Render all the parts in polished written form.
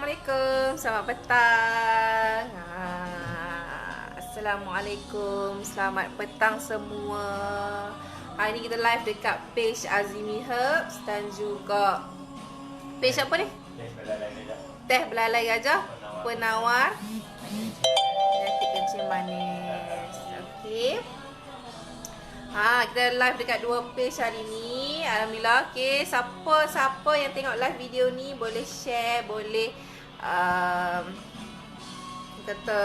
Assalamualaikum, selamat petang. Assalamualaikum, selamat petang semua. Hari ni kita live dekat page Azimi Herbs dan juga page apa ni? Teh Belalai Gajah Penawar penyakit kencing manis. Okey. Kita live dekat dua page hari ni. Alhamdulillah. Okey, siapa yang tengok live video ni boleh share, boleh kata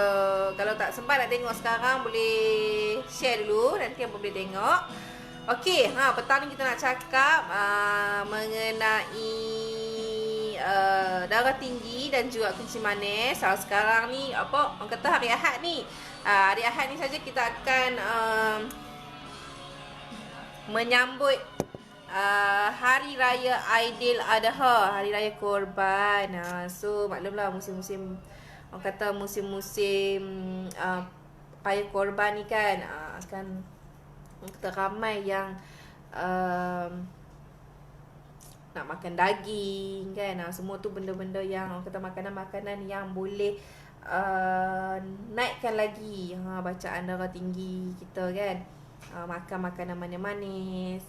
kalau tak sempat nak tengok sekarang boleh share dulu, nanti yang boleh tengok. Okey, petang ni kita nak cakap mengenai darah tinggi dan juga kencing manis. Sekarang ni orang kata hari Ahad ni. Hari Ahad ni saja kita akan menyambut Hari Raya Aidiladha, Hari Raya Korban. So maklumlah musim-musim, orang kata musim-musim Raya Korban ni kan, kan orang kata ramai yang nak makan daging kan. Semua tu benda-benda yang orang kata makanan-makanan yang boleh naikkan lagi bacaan darah tinggi kita kan. Makan makanan manis-manis,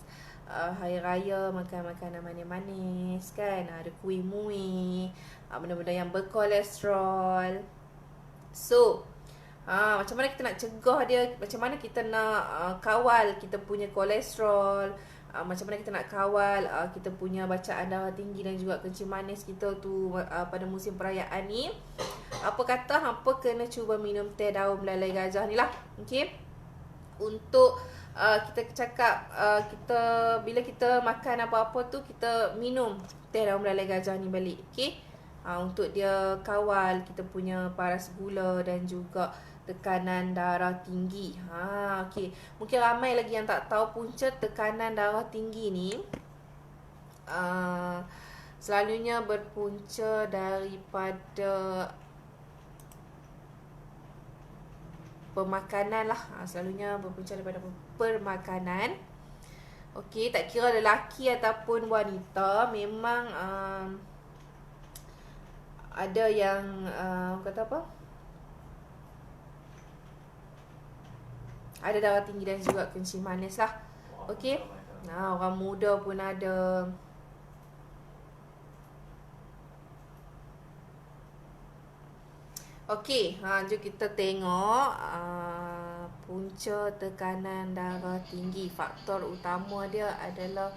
hari raya makan makanan manis-manis kan, ada kuih-muih, benda-benda yang berkolesterol. So macam mana kita nak cegah dia, macam mana kita nak kawal kita punya kolesterol, macam mana kita nak kawal kita punya bacaan darah tinggi dan juga kencing manis kita tu pada musim perayaan ni. Apa kata hampa kena cuba minum teh daun belalai gajah ni lah. Okey, untuk kita cakap bila kita makan apa-apa tu kita minum teh daun belalai gajah ni balik. Okey, untuk dia kawal kita punya paras gula dan juga tekanan darah tinggi. Okey, mungkin ramai lagi yang tak tahu punca tekanan darah tinggi ni selalunya berpunca daripada pemakanan lah. Selalunya berpunca daripada permakanan. Okey, tak kira lelaki ataupun wanita, memang ada yang kata apa, ada darah tinggi dan juga kencing manis lah. Okey, orang muda pun ada. Okey, jom kita tengok punca tekanan darah tinggi. Faktor utama dia adalah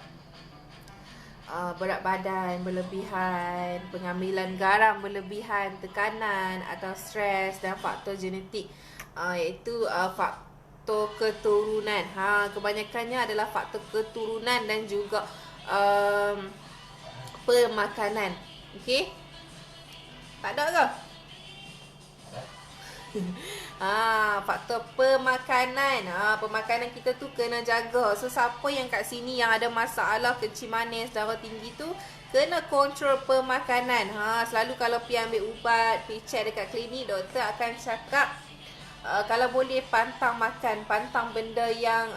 berat badan berlebihan, pengambilan garam berlebihan, tekanan atau stres, dan faktor genetik, iaitu faktor keturunan. Kebanyakannya adalah faktor keturunan dan juga pemakanan. Okey, tak ada ke? Faktor pemakanan. Pemakanan kita tu kena jaga. So siapa yang kat sini yang ada masalah kencing manis, darah tinggi tu, kena kontrol pemakanan. Selalu kalau pergi ambil ubat, pergi check dekat klinik, doktor akan cakap kalau boleh pantang makan, pantang benda yang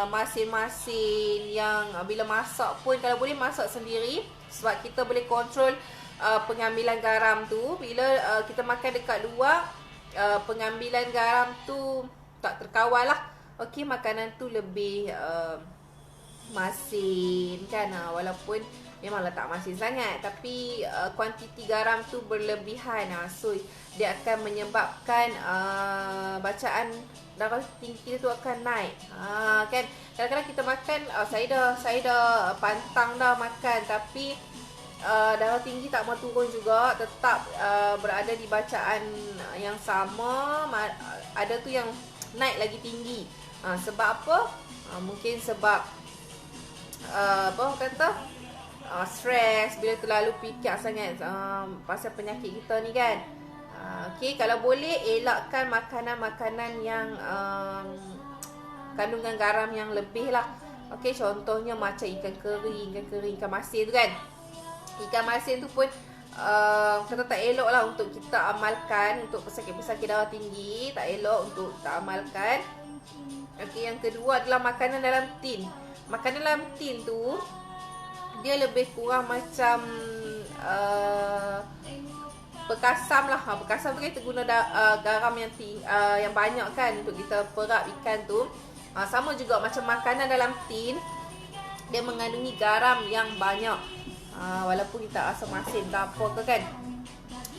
masin-masin, yang bila masak pun kalau boleh masak sendiri, sebab kita boleh kontrol pengambilan garam tu. Bila kita makan dekat luar, pengambilan garam tu tak terkawal lah. Okey, makanan tu lebih masin kan. Walaupun memanglah tak masin sangat, tapi kuantiti garam tu berlebihan. So dia akan menyebabkan bacaan darah tinggi tu akan naik. Kan kadang-kadang kita makan, saya dah pantang dah makan, tapi darah tinggi tak mau turun juga, tetap berada di bacaan yang sama. Ada tu yang naik lagi tinggi. Sebab apa? Mungkin sebab stres, bila terlalu fikir sangat pasal penyakit kita ni kan. Okey, kalau boleh elakkan makanan-makanan yang kandungan garam yang lebih lah. Okey, contohnya macam ikan kering, ikan masin tu kan. Ikan masin tu pun kata tak elok lah untuk kita amalkan. Untuk pesakit-pesakit darah tinggi, tak elok untuk kita amalkan. Okey, yang kedua adalah makanan dalam tin. Makanan dalam tin tu dia lebih kurang macam perkasam lah. Perkasam tu kan kita guna garam yang banyak kan untuk kita perap ikan tu. Sama juga macam makanan dalam tin, dia mengandungi garam yang banyak. Walaupun kita rasa masin ke apa ke kan,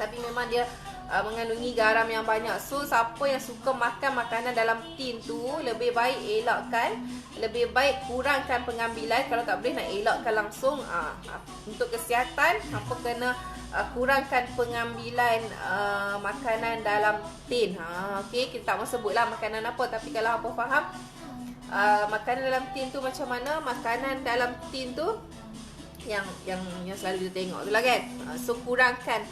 tapi memang dia mengandungi garam yang banyak. So siapa yang suka makan makanan dalam tin tu, lebih baik elakkan, lebih baik kurangkan pengambilan. Kalau tak boleh nak elakkan langsung, untuk kesihatan hampa kena kurangkan pengambilan makanan dalam tin. Okey, kita tak mau sebutlah makanan apa, tapi kalau hampa faham makanan dalam tin tu macam mana, makanan dalam tin tu yang selalu kita tengok tu lah kan. So kurangkan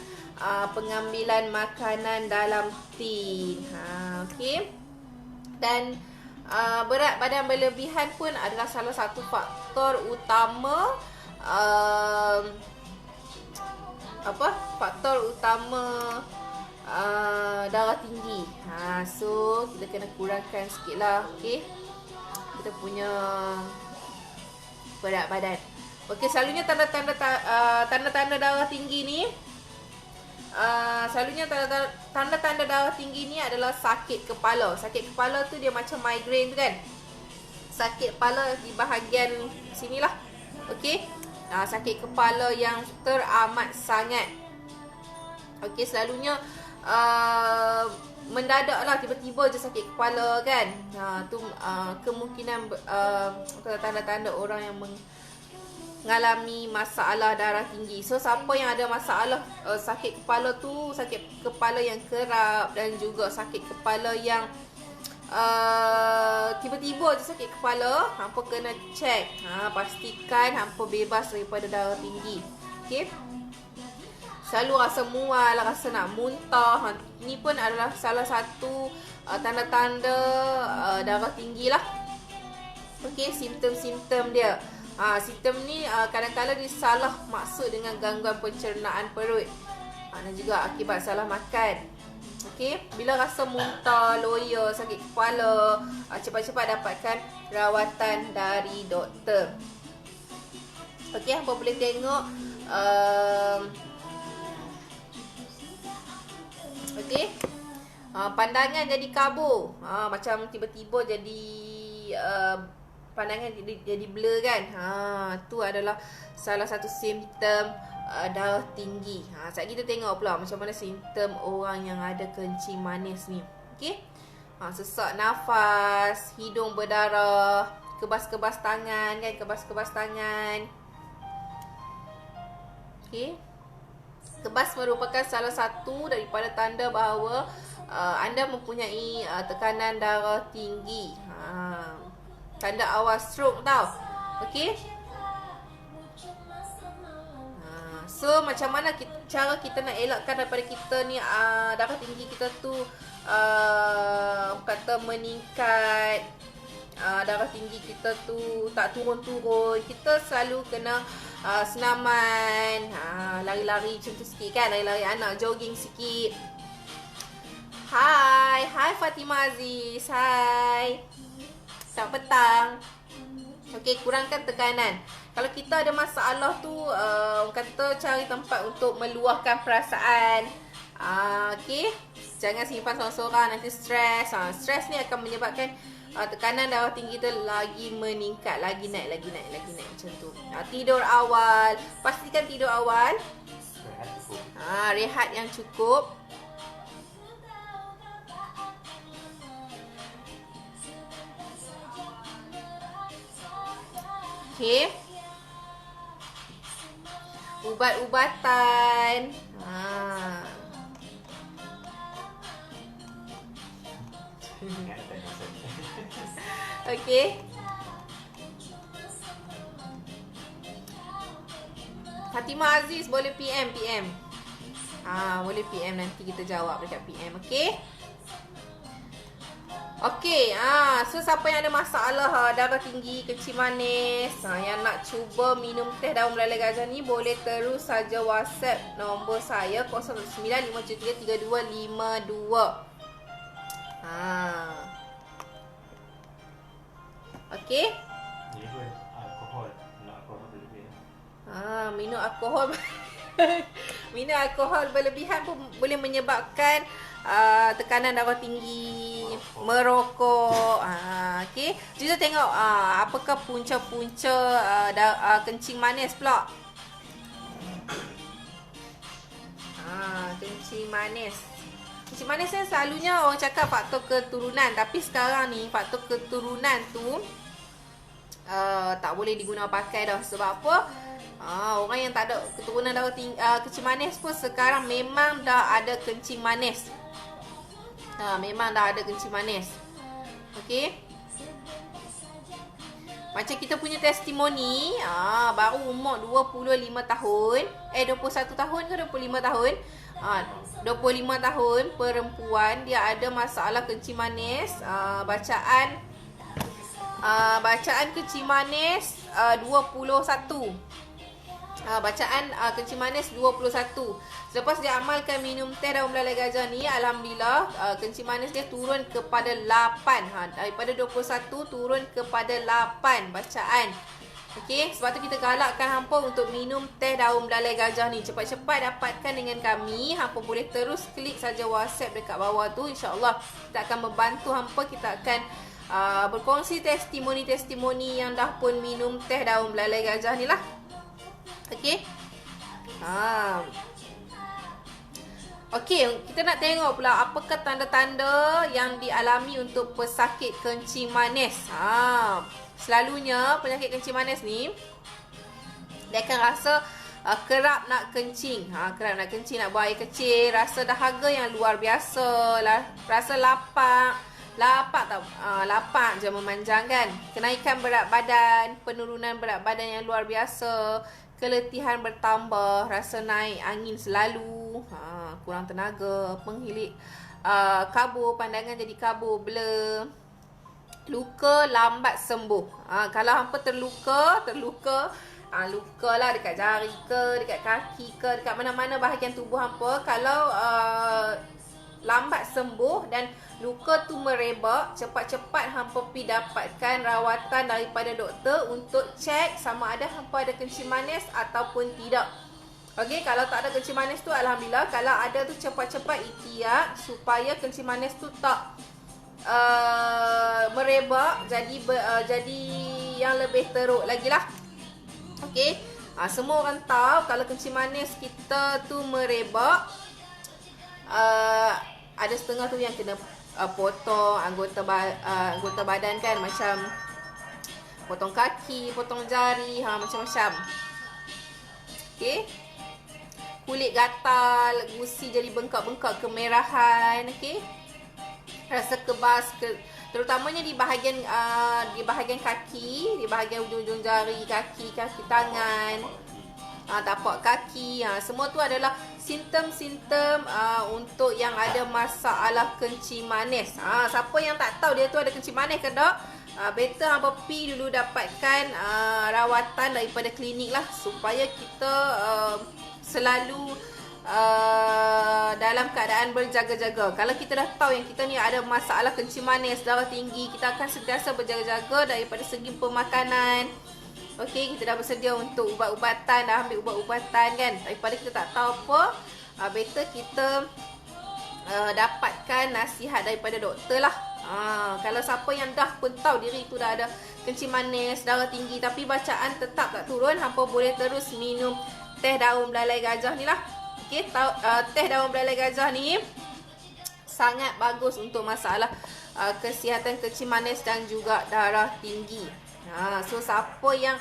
pengambilan makanan dalam tin. Okey. Dan berat badan berlebihan pun adalah salah satu faktor utama darah tinggi. So kita kena kurangkan sikit lah. Okey, kita punya berat badan. Okey, selalunya tanda-tanda darah tinggi ni, tanda-tanda darah tinggi ni adalah sakit kepala. Sakit kepala tu dia macam migraine tu kan, sakit kepala di bahagian sinilah. Okey, sakit kepala yang teramat sangat. Okey, selalunya mendadak lah, tiba-tiba je sakit kepala kan. Tu kemungkinan tanda-tanda orang yang mengalami masalah darah tinggi. So siapa yang ada masalah sakit kepala tu, sakit kepala yang kerap dan juga sakit kepala yang tiba-tiba je sakit kepala, hampa kena check. Pastikan hampa bebas daripada darah tinggi. Okey. Selalu rasa mual, rasa nak muntah, ni pun adalah salah satu tanda-tanda darah tinggi lah. Okey, simptom-simptom dia. Simptom ni kadang-kadang disalah maksud dengan gangguan pencernaan perut, dan juga akibat salah makan. Okey, bila rasa muntah, loya, sakit kepala, cepat-cepat dapatkan rawatan dari doktor. Okey, hampa boleh tengok okey, pandangan jadi kabur. Macam tiba-tiba jadi pandangan jadi blur kan. Tu adalah salah satu simptom darah tinggi. Sekejap kita tengok pula macam mana simptom orang yang ada kencing manis ni. Okey, sesak nafas, hidung berdarah, kebas-kebas tangan kan, kebas-kebas tangan. Okey, kebas merupakan salah satu daripada tanda bahawa anda mempunyai tekanan darah tinggi. Tanda awal stroke tau. Okey. So macam mana cara kita nak elakkan daripada kita ni darah tinggi kita tu kata meningkat, darah tinggi kita tu tak turun-turun. Kita selalu kena senaman, lari-lari macam tu sikit kan, lari-lari anak, jogging sikit. Hai Fatimah Aziz. Hai, selamat petang. Okey, kurangkan tekanan. Kalau kita ada masalah tu, kata cari tempat untuk meluahkan perasaan. Okey, jangan simpan seorang-seorang, nanti stres. Stres ni akan menyebabkan tekanan darah tinggi kita lagi meningkat, lagi naik macam tu. Tidur awal, pastikan tidur awal. Rehat yang cukup. Okey, ubat-ubatan. Okey. Fatimah Aziz boleh PM. Boleh PM, nanti kita jawab dekat PM. Okey. Okey, so siapa yang ada masalah darah tinggi, kencing manis, yang nak cuba minum teh daun meleleh gajah ni, boleh terus saja WhatsApp nombor saya 09533252. Okey. Ni pun alkohol, nak alkohol berlebih. Minum alkohol Minum alkohol berlebihan pun boleh menyebabkan tekanan darah tinggi, merokok. Okey. Kita tengok apakah punca-punca kencing manis pula. Kencing manis. Kencing manis kan selalunya orang cakap faktor keturunan, tapi sekarang ni faktor keturunan tu tak boleh digunakan pakai dah. Sebab apa? Orang yang tak ada keturunan darah tinggi, kencing manis pun sekarang memang dah ada kencing manis. Memang dah ada kencing manis. Okey. Macam kita punya testimoni, baru umur 25 tahun. 21 tahun ke 25 tahun? 25 tahun, perempuan, dia ada masalah kencing manis. Bacaan kencing manis 21. Bacaan kencing manis 21. Selepas dia amalkan minum teh daun belalai gajah ni, alhamdulillah kencing manis dia turun kepada 8. Daripada 21 turun kepada 8 bacaan. Okey, sebab tu kita galakkan hampa untuk minum teh daun belalai gajah ni. Cepat-cepat dapatkan dengan kami. Hampa boleh terus klik saja WhatsApp dekat bawah tu. InsyaAllah kita akan membantu hampa. Kita akan berkongsi testimoni-testimoni yang dah pun minum teh daun belalai gajah ni lah. Okey. Okey, kita nak tengok pula apakah tanda-tanda yang dialami untuk pesakit kencing manis. Selalunya penyakit kencing manis ni, dia akan rasa kerap nak kencing. Kerap nak kencing, nak buang air kecil, rasa dahaga yang luar biasa, rasa lapak je memanjangkan, kenaikan berat badan, penurunan berat badan yang luar biasa, keletihan bertambah, rasa naik angin selalu, kurang tenaga, penghilik kabur, pandangan jadi kabur, blur, luka lambat sembuh. Kalau hampa terluka luka lah dekat jari ke, dekat kaki ke, dekat mana-mana bahagian tubuh hampa, kalau lambat sembuh dan luka tu merebak, cepat-cepat hampa pergi dapatkan rawatan daripada doktor untuk cek sama ada hampa ada kencing manis ataupun tidak. Okey, kalau tak ada kencing manis tu alhamdulillah, kalau ada tu cepat-cepat ikhtiar supaya kencing manis tu tak merebak jadi yang lebih teruk lagi lah. Okey, semua orang tahu kalau kencing manis kita tu merebak, ada setengah tu yang kena potong anggota badan kan, macam potong kaki, potong jari, macam-macam. Okey, kulit gatal, gusi jadi bengkak-bengkak, kemerahan. Okey, rasa kebas, terutamanya di bahagian kaki, di bahagian ujung-ujung jari kaki tangan, tapak kaki. Semua tu adalah simptom-simptom untuk yang ada masalah kencing manis. Siapa yang tak tahu dia tu ada kencing manis ke tak, better hampa pergi dulu dapatkan rawatan daripada klinik lah, supaya kita selalu dalam keadaan berjaga-jaga. Kalau kita dah tahu yang kita ni ada masalah kencing manis, darah tinggi, kita akan sentiasa berjaga-jaga daripada segi pemakanan. Okey, kita dah bersedia untuk ubat-ubatan, dah ambil ubat-ubatan kan. Daripada kita tak tahu apa, better kita dapatkan nasihat daripada doktor lah. Kalau siapa yang dah pun tahu diri tu dah ada kencing manis, darah tinggi, tapi bacaan tetap tak turun, hampa boleh terus minum teh daun belalai gajah ni lah. Okey, teh daun belalai gajah ni sangat bagus untuk masalah kesihatan kencing manis dan juga darah tinggi. So siapa yang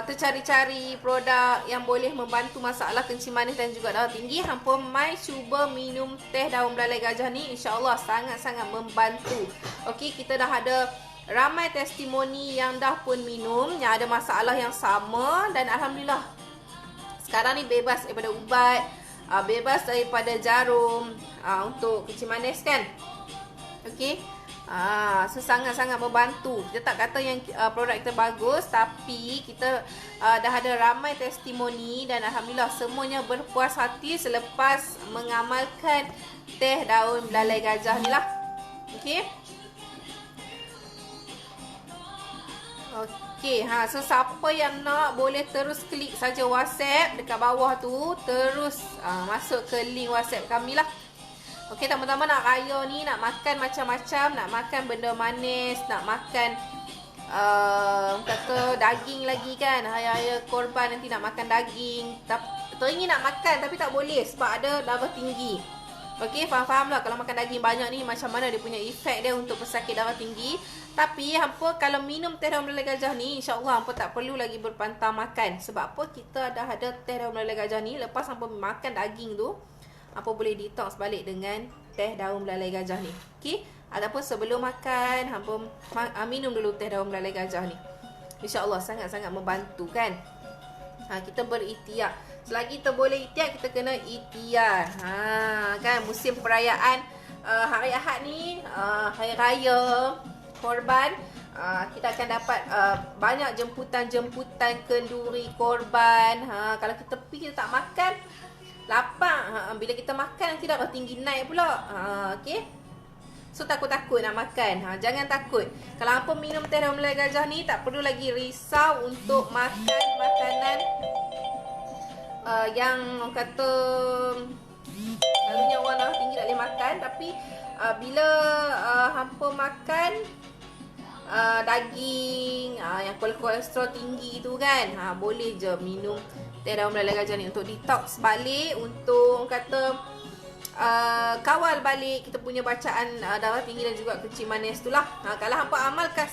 tercari-cari produk yang boleh membantu masalah kencing manis dan juga darah tinggi, hampa mai cuba minum teh daun belalai gajah ni, insya-Allah sangat-sangat membantu. Okey, kita dah ada ramai testimoni yang dah pun minum, yang ada masalah yang sama, dan alhamdulillah sekarang ni bebas daripada ubat, bebas daripada jarum untuk kencing manis kan. Okey, so sangat-sangat membantu. Kita tak kata yang produk kita bagus, tapi kita dah ada ramai testimoni dan alhamdulillah semuanya berpuas hati selepas mengamalkan teh daun belalai gajah ni lah. Okey. Okey, so siapa yang nak boleh terus klik saja WhatsApp dekat bawah tu, terus masuk ke link WhatsApp kami lah. Okey, teman-teman nak raya ni, nak makan macam-macam, nak makan benda manis, nak makan kata daging lagi kan. Hari-raya korban nanti nak makan daging. Teringin nak makan tapi tak boleh sebab ada darah tinggi. Okey, faham-faham lah kalau makan daging banyak ni macam mana dia punya efek dia untuk pesakit darah tinggi. Tapi hampa kalau minum teh daun meleleh gajah ni, insya-Allah hampa tak perlu lagi berpantang makan. Sebab apa? Kita dah ada teh daun meleleh gajah ni, lepas hampa makan daging tu, hampa boleh detox balik dengan teh daun meleleh gajah ni. Okey? Ataupun sebelum makan, hampa minum dulu teh daun meleleh gajah ni. InsyaAllah sangat-sangat membantu kan. Kita berikhtiar. Selagi kita boleh ikhtiar, kita kena ikhtiar. Kan musim perayaan hari Ahad ni, hari raya korban, kita akan dapat banyak jemputan-jemputan kenduri korban. Kalau kita pergi kita tak makan, lapar. Bila kita makan nanti darah tinggi naik pula. Okey. So takut-takut nak makan. Jangan takut. Kalau apa minum teh daun meleleh gajah ni, tak perlu lagi risau untuk makan makanan yang orang kata selalunya orang darah tinggi tak boleh makan. Tapi bila hampa makan daging yang kolesterol tinggi tu kan, boleh je minum teh daun meleleh gajah ni untuk detox balik, untuk kata kawal balik kita punya bacaan darah tinggi dan juga kencing manis tu lah. Kalau hampa amalkan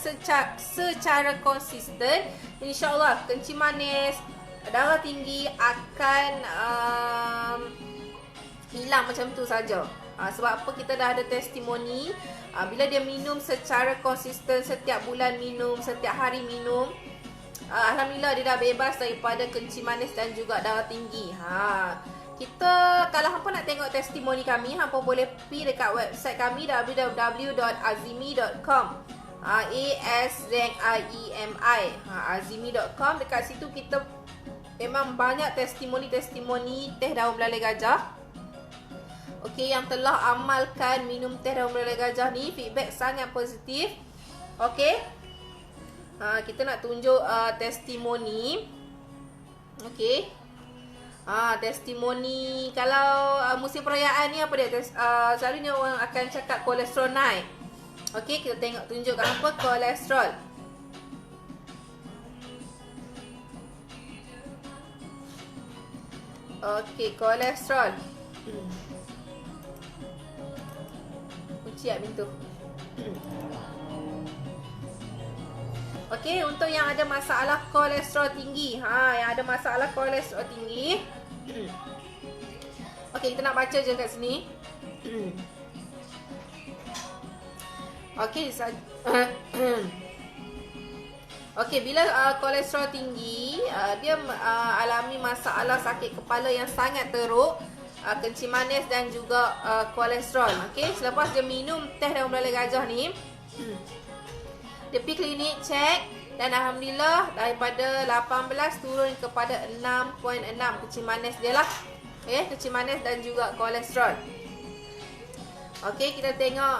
secara konsisten, insya-Allah kencing manis, darah tinggi akan hilang macam tu saja. Sebab apa? Kita dah ada testimoni. Bila dia minum secara konsisten, setiap bulan minum, setiap hari minum, alhamdulillah dia dah bebas daripada kencing manis dan juga darah tinggi. Kita kalau hampa nak tengok testimoni kami, hampa boleh pergi dekat website kami www.azimi.com. ASZIEMI. azimi.com. Dekat situ kita memang banyak testimoni-testimoni teh daun meleleh gajah. Okey, yang telah amalkan minum teh daun meleleh gajah ni, feedback sangat positif. Okey. Kita nak tunjuk testimoni. Okey. Testimoni kalau musim perayaan ni apa dia? Selalunya orang akan cakap kolesterol naik. Okey, kita tengok tunjuk kat apa kolesterol. Okey, kolesterol. Kunci pintu. Okey, untuk yang ada masalah kolesterol tinggi, yang ada masalah kolesterol tinggi. Okey, kita nak baca je kat sini. Okey, okey, bila kolesterol tinggi, dia alami masalah sakit kepala yang sangat teruk, kencing manis dan juga kolesterol. Okey, selepas dia minum teh daun meleleh gajah ni, dia pergi klinik cek dan alhamdulillah daripada 18 turun kepada 6.6 kencing manis dia lah. Okey, kencing manis dan juga kolesterol. Okey, kita tengok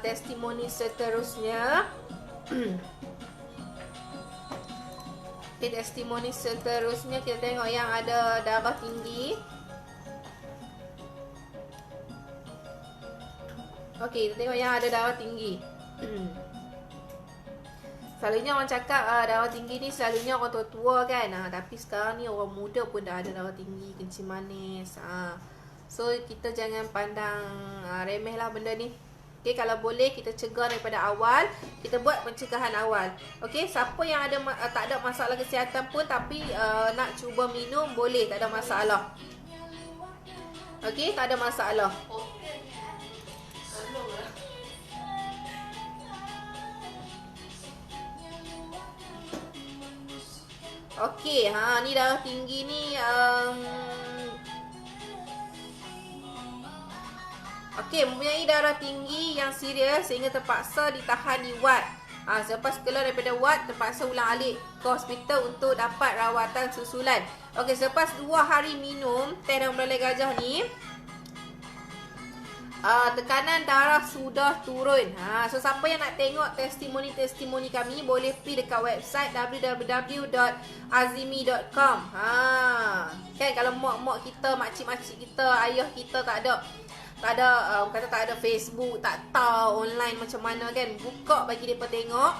testimoni seterusnya. Okey, testimoni seterusnya kita tengok yang ada darah tinggi. Okey, kita tengok yang ada darah tinggi. Selalunya orang cakap darah tinggi ni selalunya orang tua-tua kan. Tapi sekarang ni orang muda pun dah ada darah tinggi, kencing manis. So kita jangan pandang remeh lah benda ni. Okay, kalau boleh kita cegah daripada awal. Kita buat pencegahan awal. Okay, siapa yang ada tak ada masalah kesihatan pun tapi nak cuba minum boleh, tak ada masalah. Okay, tak ada masalah. Okey, ni darah tinggi ni okey, mempunyai darah tinggi yang serius sehingga terpaksa ditahan di ward. Selepas keluar daripada ward, terpaksa ulang alik ke hospital untuk dapat rawatan susulan. Okey, selepas 2 hari minum teh daun meleleh gajah ni, tekanan darah sudah turun. So siapa yang nak tengok testimoni-testimoni kami boleh pergi dekat website www.azimi.com. Kan kalau mak-mak kita, makcik-makcik kita, ayah kita tak ada kata tak ada Facebook, tak tahu online macam mana kan, buka bagi depa tengok.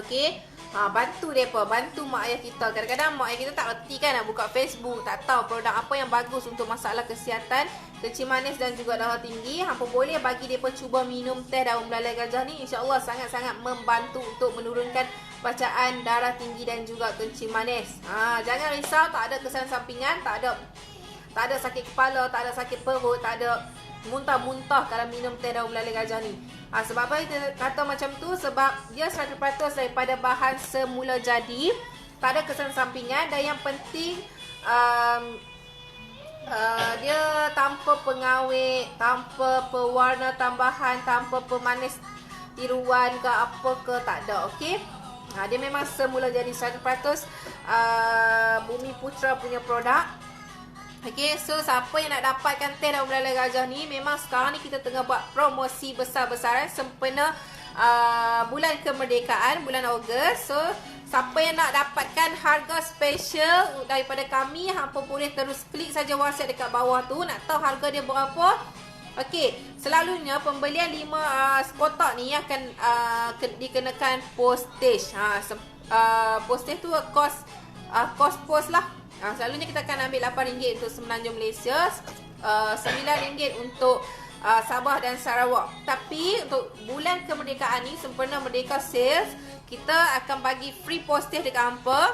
Okey. Bantu mereka, bantu mak ayah kita. Kadang-kadang mak ayah kita tak reti kan nak buka Facebook, tak tahu produk apa yang bagus untuk masalah kesihatan kencing manis dan juga darah tinggi. Hampa boleh bagi mereka cuba minum teh daun belalai gajah ni. InsyaAllah sangat-sangat membantu untuk menurunkan bacaan darah tinggi dan juga kencing manis. Jangan risau, tak ada kesan sampingan, tak ada sakit kepala, tak ada sakit perut, tak ada muntah-muntah kalau minum teh daun belalai gajah ni. Sebab apa kita kata macam tu? Sebab dia 100% daripada bahan semula jadi, tak ada kesan sampingan, dan yang penting dia tanpa pengawet, tanpa pewarna tambahan, tanpa pemanis tiruan ke apa ke, tak ada. Okey. Dia memang semula jadi 100% Bumi Putra punya produk. Okay, so siapa yang nak dapatkan teh daun belalai gajah ni, memang sekarang ni kita tengah buat promosi besar-besaran sempena bulan kemerdekaan, bulan Ogos. So siapa yang nak dapatkan harga special daripada kami, hampa boleh terus klik saja WhatsApp dekat bawah tu. Nak tahu harga dia berapa? Okey, selalunya pembelian 5 kotak ni akan dikenakan postage. Postage tu kos post lah. Selalunya kita akan ambil RM8 untuk Semenanjung Malaysia, RM9 untuk Sabah dan Sarawak. Tapi untuk bulan kemerdekaan ni, sempena Merdeka Sales, kita akan bagi free postage dekat hampa.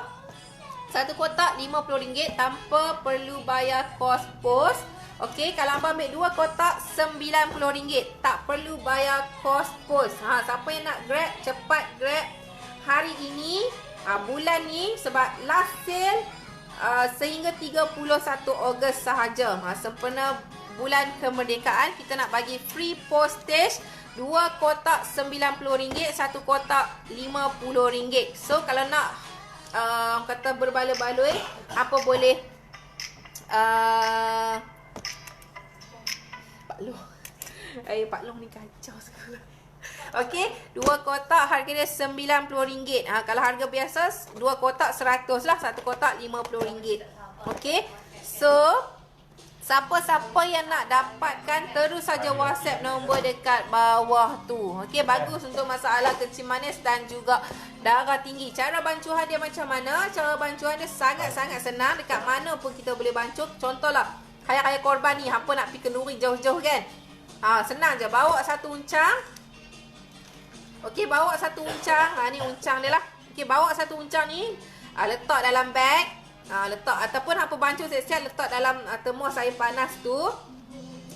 Satu kotak RM50 tanpa perlu bayar kos pos. Okey, kalau hampa ambil 2 kotak RM90, tak perlu bayar kos pos. Siapa yang nak grab, cepat grab hari ini, bulan ni, sebab last sale sehingga 31 Ogos sahaja. Sempena bulan kemerdekaan, kita nak bagi free postage 2 kotak RM90, 1 kotak RM50. So kalau nak kata berbaloi-baloi, apa boleh Pak Long ni kacau sekali. Okey, 2 kotak harga dia RM90. Kalau harga biasa 2 kotak 100 lah, 1 kotak RM50. Okey. So, siapa-siapa yang nak dapatkan, terus saja WhatsApp nombor dekat bawah tu. Okey, bagus untuk masalah kencing manis dan juga darah tinggi. Cara bancuhan dia macam mana? Cara bancuhan dia sangat-sangat senang. Dekat mana pun kita boleh bancuh. Contohlah, Raya Korban ni, hampa nak pergi kenduri jauh-jauh kan? Senang je, bawa satu uncang. Okey, bawa satu uncang. Ni uncang dia lah. Okey, bawa satu uncang ni, letak dalam beg. Letak, ataupun hampa bancuh siap-siap, letak dalam termos air panas tu.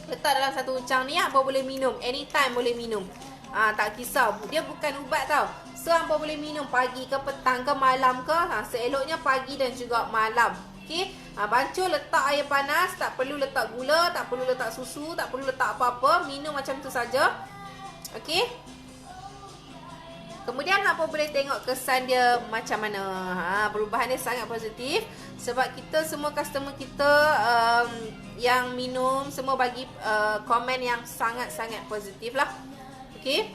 Letak dalam satu uncang ni, hampa boleh minum. Anytime boleh minum. Tak kisah. Dia bukan ubat tau. So, hampa boleh minum pagi ke petang ke malam ke. Seeloknya pagi dan juga malam. Okey, bancuh, letak air panas. Tak perlu letak gula, tak perlu letak susu, tak perlu letak apa-apa. Minum macam tu saja. Okey. Kemudian hampa boleh tengok kesan dia macam mana. Perubahan dia sangat positif. Sebab kita semua customer kita yang minum semua bagi komen yang sangat-sangat positif lah. Okey.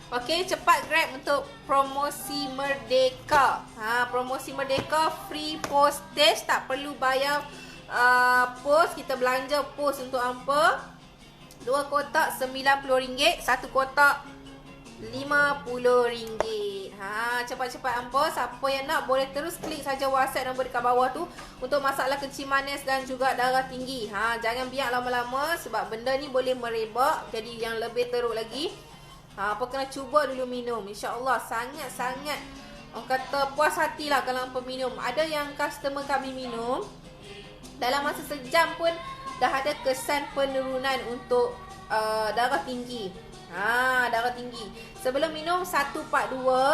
Okey, cepat grab untuk promosi Merdeka. Promosi Merdeka free postage, tak perlu bayar post. Kita belanja post untuk hampa. 2 kotak RM90, 1 kotak RM50. Cepat-cepat hampa. Siapa yang nak boleh terus klik saja WhatsApp nombor dekat bawah tu untuk masalah kencing manis dan juga darah tinggi. Jangan biar lama-lama sebab benda ni boleh merebak jadi yang lebih teruk lagi. Apa kena cuba dulu minum. InsyaAllah sangat-sangat kata puas hatilah kalau hampa minum. Ada yang customer kami minum, dalam masa sejam pun dah ada kesan penurunan untuk darah tinggi. Darah tinggi. Sebelum minum 142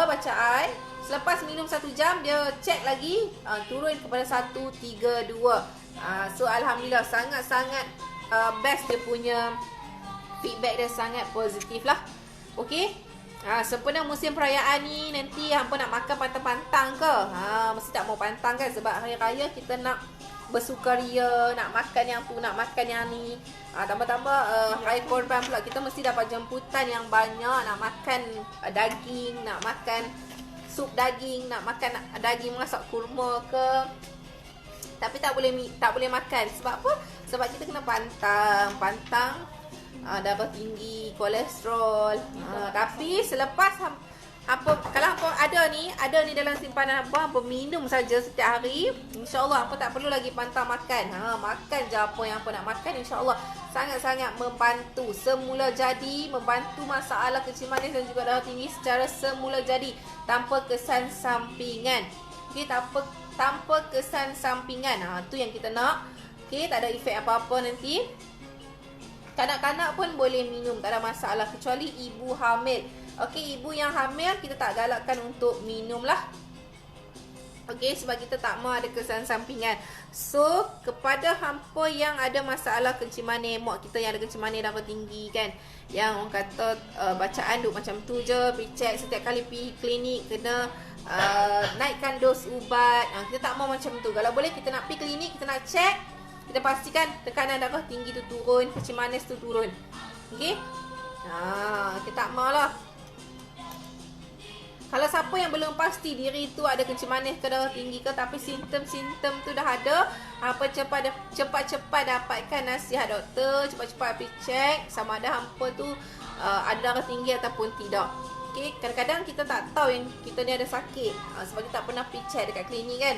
bacaan. Selepas minum 1 jam, dia cek lagi, turun kepada 132. So Alhamdulillah, sangat-sangat best dia punya feedback dia, sangat positif lah. Okey. Sempena musim perayaan ni, nanti hampa nak makan pantang-pantang ke? Mesti tak mau pantang kan? Sebab hari raya kita nak bersukaria, nak makan yang tu, nak makan yang ni. Tambah-tambah hari korban pula, kita mesti dapat jemputan yang banyak. Nak makan daging, nak makan sup daging, nak makan daging masak kurma ke. Tapi tak boleh makan. Sebab apa? Sebab kita kena pantang darah tinggi, kolesterol. Tapi selepas kalau hampa ada ni dalam simpanan hampa minum saja setiap hari, insya-Allah hampa tak perlu lagi pantang makan. Makan je apa yang hampa nak makan, insya-Allah sangat-sangat membantu semula jadi, membantu masalah kecil manis dan juga darah tinggi secara semula jadi tanpa kesan sampingan. Okey, tanpa kesan sampingan. Tu yang kita nak. Okey, tak ada efek apa-apa nanti. Kanak-kanak pun boleh minum, tak ada masalah, kecuali ibu hamil. Okey, ibu yang hamil kita tak galakkan untuk minum lah. Okey, sebab kita tak mahu ada kesan sampingan. So, kepada hampa yang ada masalah kencing manis, mak kita yang ada kencing manis darah tinggi kan, yang orang kata bacaan duk macam tu je, pergi check setiap kali pergi klinik kena naikkan dos ubat. Kita tak mahu macam tu. Kalau boleh kita nak pergi klinik, kita nak check, kita pastikan tekanan darah tinggi tu turun, kencing manis tu turun. Okey? Kita tak mahu lah. Kalau siapa yang belum pasti diri tu ada kencing manis ke darah tinggi ke, tapi simptom-simptom tu dah ada, hampa cepat-cepat dapatkan nasihat doktor, cepat-cepat pergi check sama ada hampa tu ada darah tinggi ataupun tidak. Okey, kadang-kadang kita tak tahu yang kita ni ada sakit sebab kita tak pernah pergi check dekat klinik kan.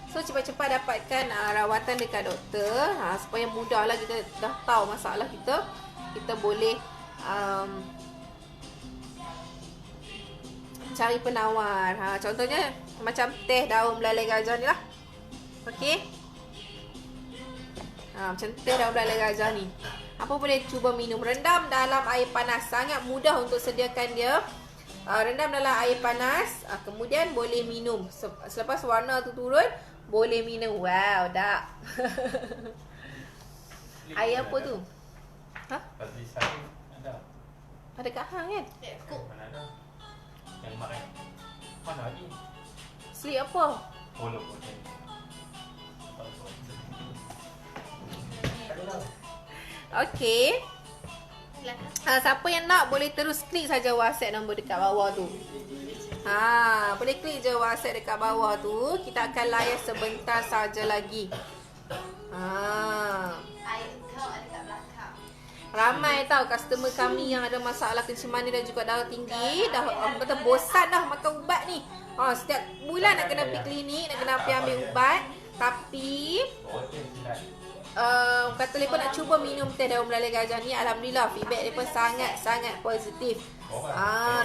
So cepat-cepat dapatkan rawatan dekat doktor supaya mudahlah kita dah tahu masalah kita. Kita boleh cari penawar. Contohnya macam teh daun belalai gajah ni lah. Okey. Macam teh daun belalai gajah ni. Apa boleh cuba minum, rendam dalam air panas. Sangat mudah untuk sediakan dia. Rendam dalam air panas, kemudian boleh minum. Selepas warna tu turun, boleh minum. Wow, dah. Air apa tu? Tadi saya ada. Ada kat hang kan? Mana ada? Yang makan. Mana lagi? Sleep apa? Polo okey. Okey. Siapa yang nak boleh terus klik saja WhatsApp nombor dekat bawah tu. Boleh klik je WhatsApp dekat bawah tu. Kita akan layan sebentar saja lagi. Ramai tahu customer kami yang ada masalah kencing manis dan juga darah tinggi. Dah kata bosan dah makan ubat ni. Setiap bulan nak kena pergi klinik, nak kena pergi ambil ubat. Tapi kata mereka nak cuba minum teh daun belalai gajah ni. Alhamdulillah feedback mereka sangat-sangat positif.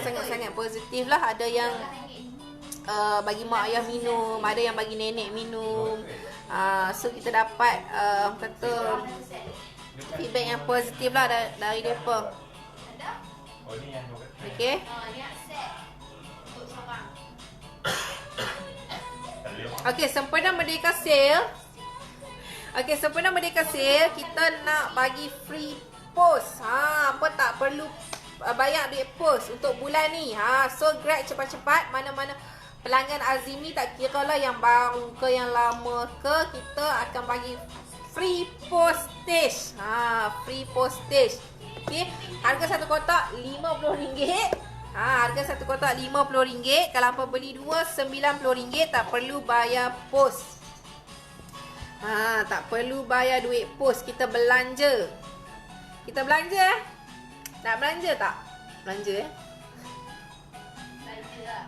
Sangat-sangat positif lah. Ada yang bagi mak ayah minum, ada yang bagi nenek minum. So kita dapat kata feedback yang positif lah dari mereka. Okay. Okay, sempena Merdeka Sale. Okay, sempena Merdeka Sale, kita nak bagi free post. Apa tak perlu bayar duit post untuk bulan ni. So grab cepat-cepat. Mana-mana pelanggan Azimi, tak kira lah yang baru ke yang lama ke, kita akan bagi free postage. Free postage. Okay, harga satu kotak RM50. Harga satu kotak RM50. Kalau apa beli dua RM90. Tak perlu bayar pos. Tak perlu bayar duit pos. Kita belanja. Kita belanja. Nak belanja tak? Belanja belanja lah.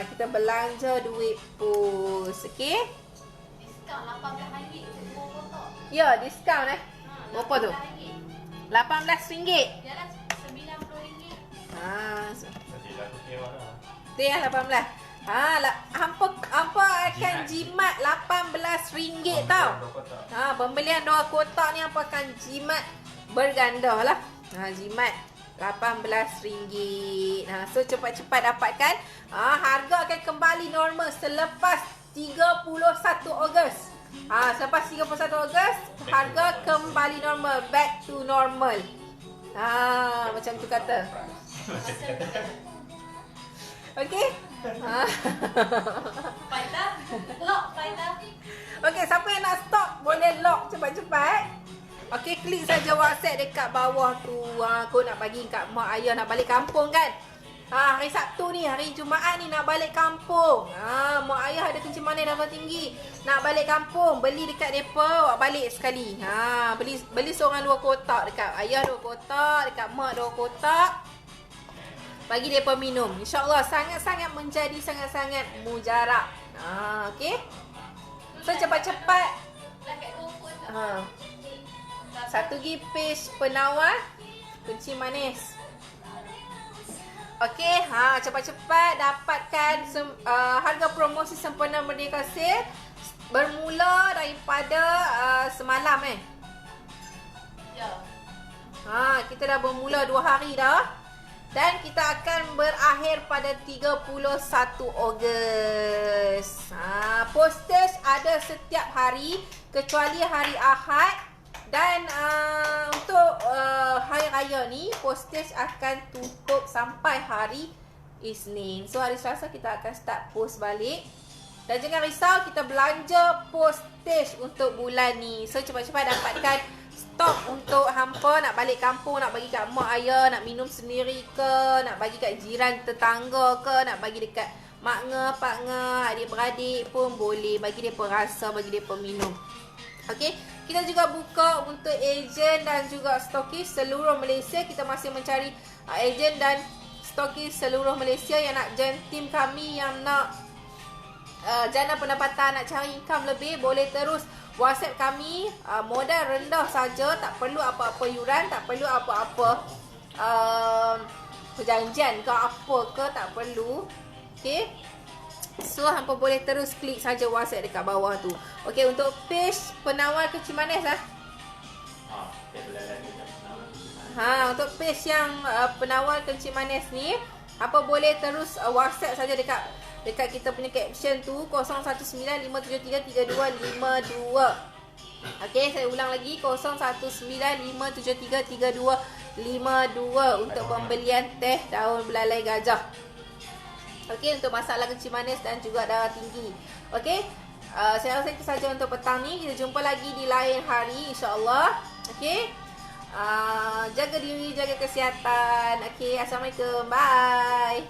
Kita belanja duit pos. Okay. Diskaun RM18 untuk 2 kotak. Ya, diskaun berapa tu? RM18. Yalah RM90. Dia 18. Hampa akan jimat RM18 tau. Pembelian 2 kotak ni hampa akan jimat berganda lah. Jimat RM18. So cepat-cepat dapatkan. Harga akan kembali normal selepas 31 Ogos. Selepas 31 Ogos, harga kembali normal, back to normal. Macam tu kata. Okey? Ha. Faida. Lock Faida. Okey, siapa yang nak stop boleh lock cepat-cepat. Okey, klik saja WhatsApp dekat bawah tu. Kau nak bagi kat mak ayah nak balik kampung kan? Hari Sabtu ni, hari Jumaat ni nak balik kampung. Mak ayah ada kencing manis darah tinggi. Nak balik kampung, beli dekat depa, awak balik sekali. Beli seorang 2 kotak dekat ayah 2 kotak, dekat mak 2 kotak. Bagi depa minum. InsyaAllah sangat-sangat menjadi sangat-sangat mujarab. Okey. So cepat-cepat. Dah kat kumpul tu. Satu lagi page penawar kencing manis. Okey, cepat-cepat dapatkan harga promosi sempena Merdeka Sale bermula daripada semalam Ya. kita dah bermula 2 hari dah. Dan kita akan berakhir pada 31 Ogos. Postage ada setiap hari kecuali hari Ahad. Dan untuk hari raya ni postage akan tutup sampai hari Isnin. So hari Selasa kita akan start post balik. Dan jangan risau, kita belanja postage untuk bulan ni. So cepat-cepat dapatkan stok untuk hampa nak balik kampung, nak bagi kat mak ayah, nak minum sendiri ke, nak bagi kat jiran tetangga ke, nak bagi dekat mak nge, pak nge, adik-beradik pun boleh. Bagi dia rasa, bagi dia minum. Okey, kita juga buka untuk ejen dan juga stokis seluruh Malaysia. Kita masih mencari ejen dan stokis seluruh Malaysia yang nak join tim kami, yang nak jana pendapatan, nak cari income lebih, boleh terus WhatsApp kami. Modal rendah saja, tak perlu apa-apa yuran, tak perlu apa-apa perjanjian ke apa ke, tak perlu. Okey. So hampa boleh terus klik saja WhatsApp dekat bawah tu. Okey, untuk page penawar kencing manis untuk page yang penawar kencing manis ni, hampa boleh terus WhatsApp saja dekat kita punya caption tu 0195733252. Okey, saya ulang lagi 0195733252 untuk pembelian teh daun belalai gajah. Okey, untuk masalah kencing manis dan juga darah tinggi. Okey, saya rasa itu saja untuk petang ni. Kita jumpa lagi di lain hari, insyaAllah. Okey, jaga diri, jaga kesihatan. Okey, Assalamualaikum. Bye.